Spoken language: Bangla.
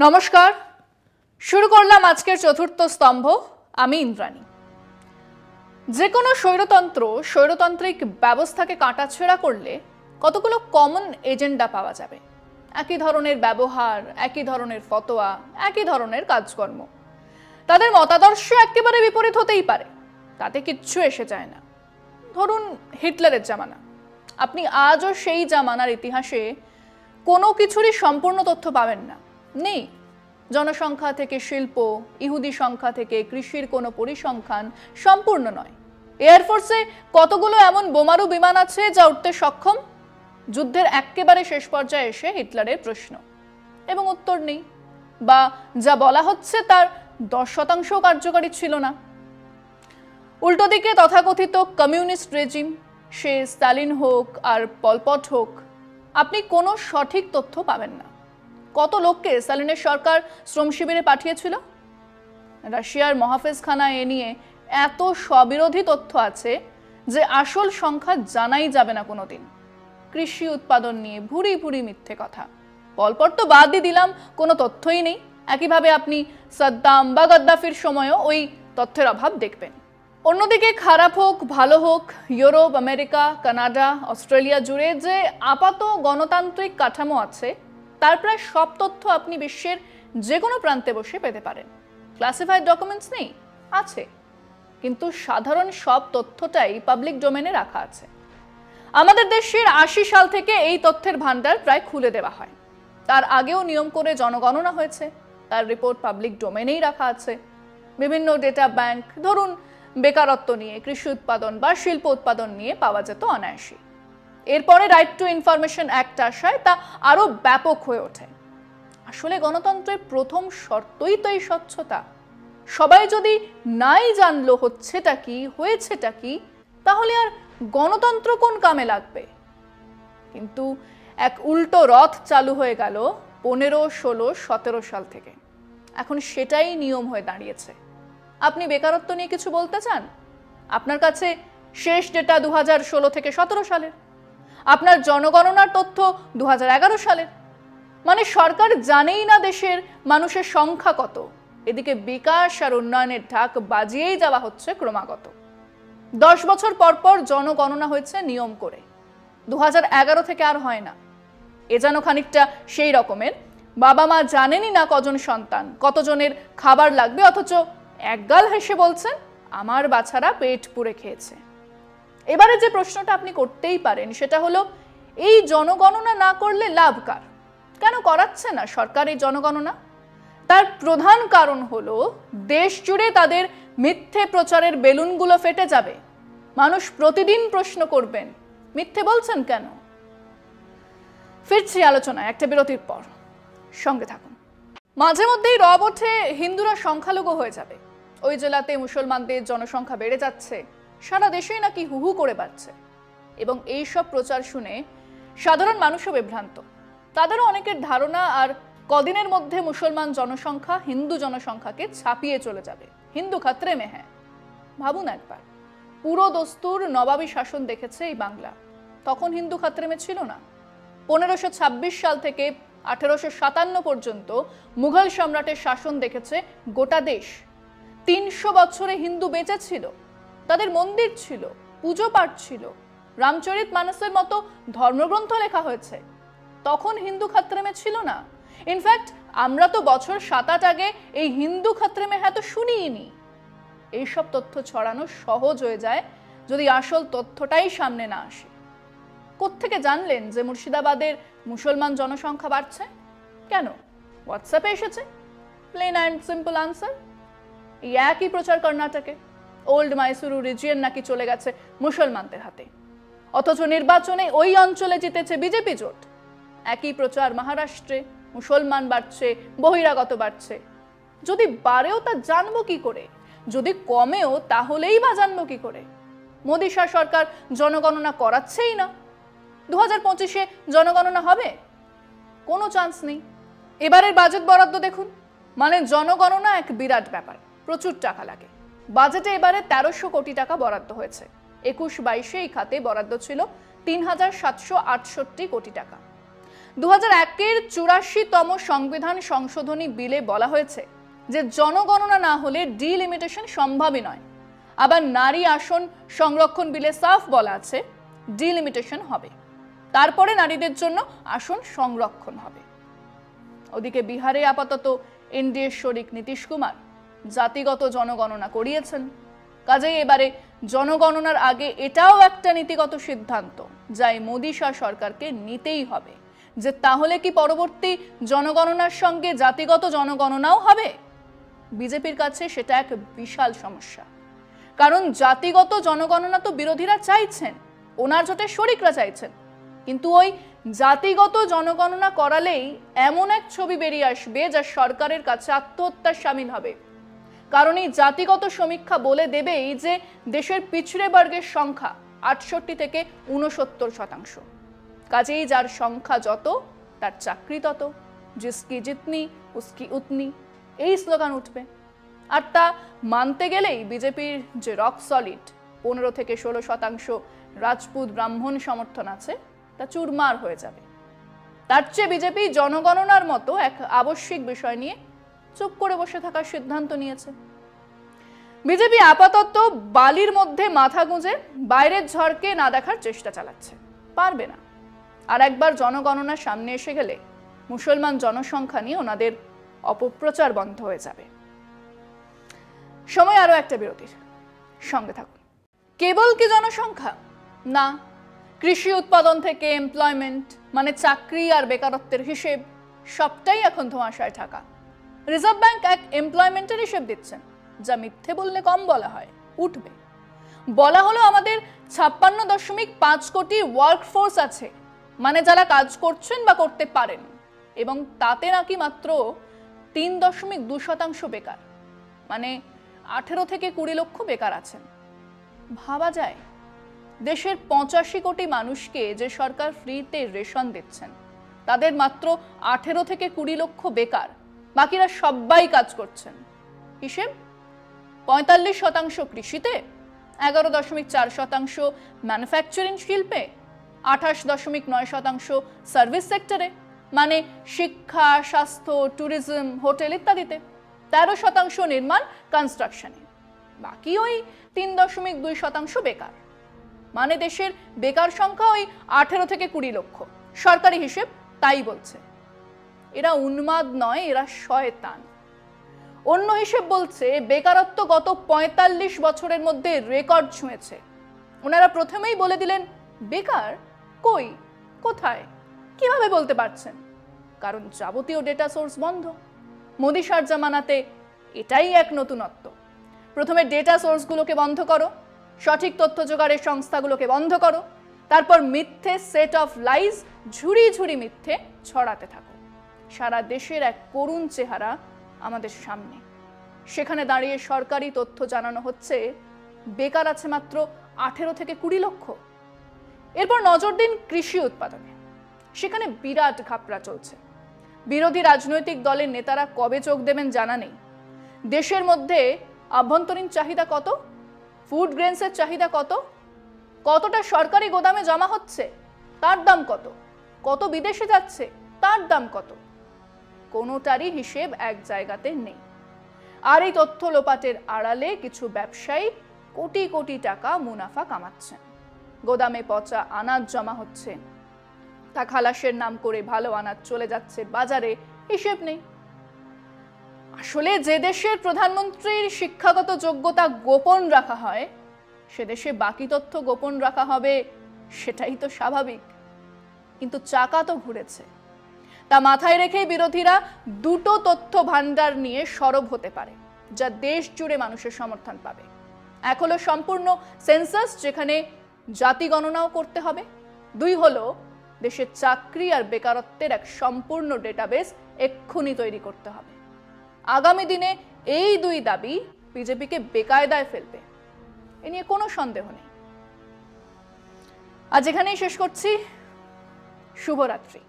নমস্কার, শুরু করলাম আজকের চতুর্থ স্তম্ভ। আমি ইন্দ্রাণী। যে কোনো স্বৈরতান্ত্রিক ব্যবস্থাকে কাটাছেঁড়া করলে কতগুলো কমন এজেন্ডা পাওয়া যাবে। একই ধরনের ব্যবহার, একই ধরনের ফতোয়া, একই ধরনের কাজকর্ম। তাদের মতাদর্শ একেবারে বিপরীত হতেই পারে, তাতে কিচ্ছু এসে যায় না। ধরুন হিটলারের জামানা, আপনি আজও সেই জামানার ইতিহাসে কোনো কিছুরই সম্পূর্ণ তথ্য পাবেন না, নেই। জনসংখ্যা থেকে শিল্প, ইহুদি সংখ্যা থেকে কৃষির কোনো পরিসংখ্যান সম্পূর্ণ নয়। এয়ারফোর্সে কতগুলো এমন বোমারু বিমান আছে যা উঠতে সক্ষম? যুদ্ধের একেবারে শেষ পর্যায়ে এসে হিটলারের প্রশ্ন, এবং উত্তর নেই, বা যা বলা হচ্ছে তার 10% কার্যকারী ছিল না। উল্টো দিকে তথাকথিত কমিউনিস্ট রেজিম, সে স্টালিন হোক আর পলপট হোক, আপনি কোনো সঠিক তথ্য পাবেন না। কত লোককে স্টালিনের সরকার শ্রম শিবিরে পাঠিয়েছিল? রাশিয়ার মহাফেজখানায় এ নিয়ে এত স্ববিরোধী তথ্য আছে যে আসল সংখ্যা জানাই যাবে না কোনোদিন। কৃষি উৎপাদন নিয়ে ভুরি ভুরি মিথ্যে কথা। পলপট তো বাদই দিলাম, কোনো তথ্যই নেই। একইভাবে আপনি সাদ্দাম বা গাদ্দাফির সময়ও ওই তথ্যের অভাব দেখবেন। অন্যদিকে খারাপ হোক ভালো হোক, ইউরোপ, আমেরিকা, কানাডা, অস্ট্রেলিয়া জুড়ে যে আপাত গণতান্ত্রিক কাঠামো আছে তার প্রায় সব তথ্য আপনি বিশ্বের যে কোনো প্রান্তে বসে পেতে পারেন। ক্লাসিফাইড ডকুমেন্টস নেই, আছে, কিন্তু সাধারণ সব তথ্যটাই পাবলিক ডোমেনে রাখা আছে। আমাদের দেশের 80 সাল থেকে এই তথ্যের ভান্ডার প্রায় খুলে দেওয়া হয়। তার আগেও নিয়ম করে জনগণনা হয়েছে, তার রিপোর্ট পাবলিক ডোমেনেই রাখা আছে। বিভিন্ন ডেটা ব্যাংক, ধরুন বেকারত্ব নিয়ে, কৃষি উৎপাদন বা শিল্প উৎপাদন নিয়ে পাওয়া যেত অনায়াসী। এরপরে রাইট টু ইনফরমেশন অ্যাক্ট আসায় তা আরো ব্যাপক হয়ে ওঠে। আসলে গণতন্ত্রের প্রথম শর্তই তো এই স্বচ্ছতা। সবাই যদি নাই জানলো হচ্ছেটা কি, হয়েছেটা কি, তাহলে আর গণতন্ত্র কোন কামে লাগবে? কিন্তু এক উল্টো রথ চালু হয়ে গেল 15, 16, 17 সাল থেকে। এখন সেটাই নিয়ম হয়ে দাঁড়িয়েছে। আপনি বেকারত্ব নিয়ে কিছু বলতে চান, আপনার কাছে শেষ ডেটা 2016 থেকে 17 সালের। আপনার জনগণনার তথ্য 2011 সালের। মানে সরকার জানেই না দেশের মানুষের সংখ্যা কত, এদিকে বিকাশ আর উন্নয়নের ঢাক বাজিয়েই যাওয়া হচ্ছে ক্রমাগত। 10 বছর পর পর জনগণনা হয়েছে নিয়ম করে, 2011 থেকে আর হয় না। এ যেন খানিকটা সেই রকমের, বাবা মা জানেনই না কজন সন্তান, কতজনের খাবার লাগবে, অথচ একগাল হেসে বলছেন আমার বাছারা পেট পুরে খেয়েছে। এবারে যে প্রশ্নটা আপনি করতেই পারেন সেটা হলো, এই জনগণনা না করলে লাভ কার? কেন করাচ্ছে না সরকার এই জনগণনা? তার প্রধান কারণ হলো দেশ জুড়ে তাদের মিথ্যে প্রচারের বেলুনগুলো ফেটে যাবে। মানুষ প্রতিদিন প্রশ্ন করবেন মিথ্যে বলছেন কেন। ফিরছি আলোচনায় একটা বিরতির পর, সঙ্গে থাকুন। মাঝে মধ্যেই রব ওঠে হিন্দুরা সংখ্যালঘু হয়ে যাবে, ওই জেলাতে মুসলমানদের জনসংখ্যা বেড়ে যাচ্ছে, সারা দেশেই নাকি হু হু করে বাড়ছে। এবং এই সব প্রচার শুনে সাধারণ মানুষও বিভ্রান্ত। তাদেরও অনেকের ধারণা আর কদিনের মধ্যে মুসলমান জনসংখ্যা হিন্দু জনসংখ্যাকে ছাপিয়ে চলে যাবে। হিন্দু খাতরে মে হ্যাঁ। ভাবুন একবার, পুরো দস্তুর নবাবী শাসন দেখেছে এই বাংলা, তখন হিন্দু খাতরে মে ছিল না। 1526 সাল থেকে 1857 পর্যন্ত মুঘল সম্রাটের শাসন দেখেছে গোটা দেশ। 300 বছরে হিন্দু বেঁচে ছিল, তাদের মন্দির ছিল, পুজো পাঠ ছিল, রামচরিত মানসের মতো ধর্মগ্রন্থ লেখা হয়েছে। তখন হিন্দু খাতরেমে ছিল না। ইনফ্যাক্ট আমরা তো বছর 7-8 আগে এই হিন্দু খাতরেমে হ্যাঁ তো শুনিনি। এইসব তথ্য ছড়ানো সহজ হয়ে যায় যদি আসল তথ্যটাই সামনে না আসে। কোত্থেকে জানলেন যে মুর্শিদাবাদের মুসলমান জনসংখ্যা বাড়ছে? কেন? হোয়াটসঅ্যাপে এসেছে। প্লেন অ্যান্ড সিম্পল আনসার, এই একই প্রচার কর্ণাটকে, ওল্ড মাইসুরু রিজিয়ন নাকি চলে গেছে মুসলমানদের হাতে, অথচ নির্বাচনে ওই অঞ্চলে জিতেছে বিজেপি জোট। একই প্রচার মহারাষ্ট্রে, মুসলমান বাড়ছে, বহিরাগত বাড়ছে। যদি বাড়েও তা জানবো কি করে? যদি কমেও তাহলেই বা জানবো কি করে? মোদী শাহ সরকার জনগণনা করাচ্ছেই না। 2025-এ জনগণনা হবে? কোনো চান্স নেই। এবারের বাজেট বরাদ্দ দেখুন, মানে জনগণনা এক বিরাট ব্যাপার, প্রচুর টাকা লাগে। বাজেটে এবারে 1300 কোটি টাকা বরাদ্দ হয়েছে। 21-22-এ এই খাতে বরাদ্দ ছিল 3768 কোটি টাকা। 2001-এর 84তম সংবিধান সংশোধনী বিলে বলা হয়েছে যে জনগণনা না হলে ডিলিমিটেশন সম্ভবই নয়। আবার নারী আসন সংরক্ষণ বিলে সাফ বলা আছে ডিলিমিটেশন হবে, তারপরে নারীদের জন্য আসন সংরক্ষণ হবে। ওদিকে বিহারে আপাতত এনডিএ শরিক নীতিশ কুমার জাতিগত জনগণনা করিয়েছেন। কাজেই এবারে জনগণনার আগে এটাও একটা নীতিগত সিদ্ধান্ত যা মোদী শাহ সরকারকে নিতেই হবে, যে তাহলে কি পরবর্তী জনগণনার সঙ্গে জাতিগত জনগণনাও হবে? বিজেপির কাছে সেটা এক বিশাল সমস্যা, কারণ জাতিগত জনগণনা তো বিরোধীরা চাইছেন, ওনার জোটের শরিকরা চাইছেন, কিন্তু ওই জাতিগত জনগণনা করালেই এমন এক ছবি বেরিয়ে আসবে যা সরকারের কাছে আত্মহত্যার শামিল হবে। কারণ এই জাতিগত সমীক্ষা বলে দেবেই যে দেশের পিছড়ে বর্গের সংখ্যা 68 থেকে 69%। কাজেই যার সংখ্যা যত তার চাকরি তত, জিসকি জিতনি উসকি উতনি, এই স্লোগান উঠবে। আর তা মানতে গেলেই বিজেপির যে রক সলিড 15 থেকে 16% রাজপুত ব্রাহ্মণ সমর্থন আছে তা চুরমার হয়ে যাবে। তার চেয়ে বিজেপি জনগণনার মতো এক আবশ্যিক বিষয় নিয়ে চুপ করে বসে থাকার সিদ্ধান্ত নিয়েছে। বিজেপি আপাতত বালির মধ্যে মাথা গুঁজে বাইরের ঝড়কে না দেখার চেষ্টা চালাচ্ছে, পারবে না। আর একবার জনগণনার সামনে এসে গেলে মুসলমান জনসংখ্যা নিয়ে ওনাদের অপপ্রচার বন্ধ হয়ে যাবে। সময় আরো একটা বিরতির, সঙ্গে থাকুন। কেবল কি জনসংখ্যা? না, কৃষি উৎপাদন থেকে এমপ্লয়মেন্ট মানে চাকরি আর বেকারত্বের হিসেব সবটাই এখন ধোঁয়াশায় ঢাকা। রিজার্ভ ব্যাংক এক এমপ্লয়মেন্টের হিসেব দিচ্ছেন, যা মিথ্যে বললে কম বলা হয়, উঠবে। বলা হলো আমাদের 56.5 কোটি ওয়ার্কফোর্স আছে, মানে যারা কাজ করছেন বা করতে পারেন, এবং তাতে নাকি মাত্র 3.2% বেকার, মানে 18 থেকে 20 লক্ষ বেকার আছেন। ভাবা যায়, দেশের 85 কোটি মানুষকে যে সরকার ফ্রিতে রেশন দিচ্ছেন তাদের মাত্র 18 থেকে 20 লক্ষ বেকার, বাকিরা সবাই কাজ করছেন। হিসেব 45% কৃষিতে, 11.4% ম্যানুফ্যাকচারিং শিল্পে, 28.9% সার্ভিস সেক্টরে মানে শিক্ষা, স্বাস্থ্য, ট্যুরিজম, হোটেল ইত্যাদিতে, 13% নির্মাণ কনস্ট্রাকশনে, বাকি ওই 3.2% বেকার। মানে দেশের বেকার সংখ্যা ওই 18 থেকে 20 লক্ষ। সরকারি হিসেব তাই বলছে। এরা উন্মাদ নয়, এরা শয়তান। অন্য হিসেব বলছে বেকারত্ব গত 45 বছরের মধ্যে রেকর্ড ছুঁয়েছে। ওনারা প্রথমেই বলে দিলেন বেকার কই, কোথায়, কিভাবে বলতে পারছেন? কারণ যাবতীয় ডেটা সোর্স বন্ধ। মোদী শাহর জামানাতে এটাই এক নতুনত্ব। প্রথমে ডেটা সোর্সগুলোকে বন্ধ করো, সঠিক তথ্য জোগাড়ের সংস্থাগুলোকে বন্ধ করো, তারপর মিথ্যে সেট অফ লাইজ, ঝুড়ি ঝুড়ি মিথ্যে ছড়াতে থাকো। সারা দেশের এক করুণ চেহারা আমাদের সামনে। সেখানে দাঁড়িয়ে সরকারি তথ্য জানানো হচ্ছে বেকার আছে মাত্র 18 থেকে 20 লক্ষ। এরপর নজর দিন কৃষি উৎপাদনে। সেখানে বিরাট ঘাপলা চলছে। বিরোধী রাজনৈতিক দলের নেতারা কবে চোখ দেবেন জানা নেই। দেশের মধ্যে আভ্যন্তরীণ চাহিদা কত, ফুড গ্রেনসের চাহিদা কত, কতটা সরকারি গোদামে জমা হচ্ছে তার দাম কত, কত বিদেশে যাচ্ছে তার দাম কত, কোনোটারই হিসেব এক জায়গাতে নেই। আর এই তথ্য লোপাটের আড়ালে কিছু ব্যবসায়ী কোটি কোটি টাকা মুনাফা কামাচ্ছেন। গোদামে পচা আনাজ জমা হচ্ছে, তা খালাসের নাম করে ভালো আনাজ চলে যাচ্ছে বাজারে, হিসেব নেই। আসলে যে দেশের প্রধানমন্ত্রীর শিক্ষাগত যোগ্যতা গোপন রাখা হয় সে দেশে বাকি তথ্য গোপন রাখা হবে, সেটাই তো স্বাভাবিক। কিন্তু চাকা তো ঘুরেছে। তা মাথায় রেখেই বিরোধীরা দুটো তথ্য ভান্ডার নিয়ে সরব হতে পারে যা দেশ জুড়ে মানুষের সমর্থন পাবে। এক হলো সম্পূর্ণ সেন্সাস, যেখানে জাতি গণনাও করতে হবে। দুই হলো দেশের চাকরি আর বেকারত্বের এক সম্পূর্ণ ডেটাবেস এক্ষুনি তৈরি করতে হবে। আগামী দিনে এই দুই দাবি বিজেপিকে বেকায়দায় ফেলবে, এ নিয়ে কোনো সন্দেহ নেই। আজ এখানেই শেষ করছি। শুভরাত্রি।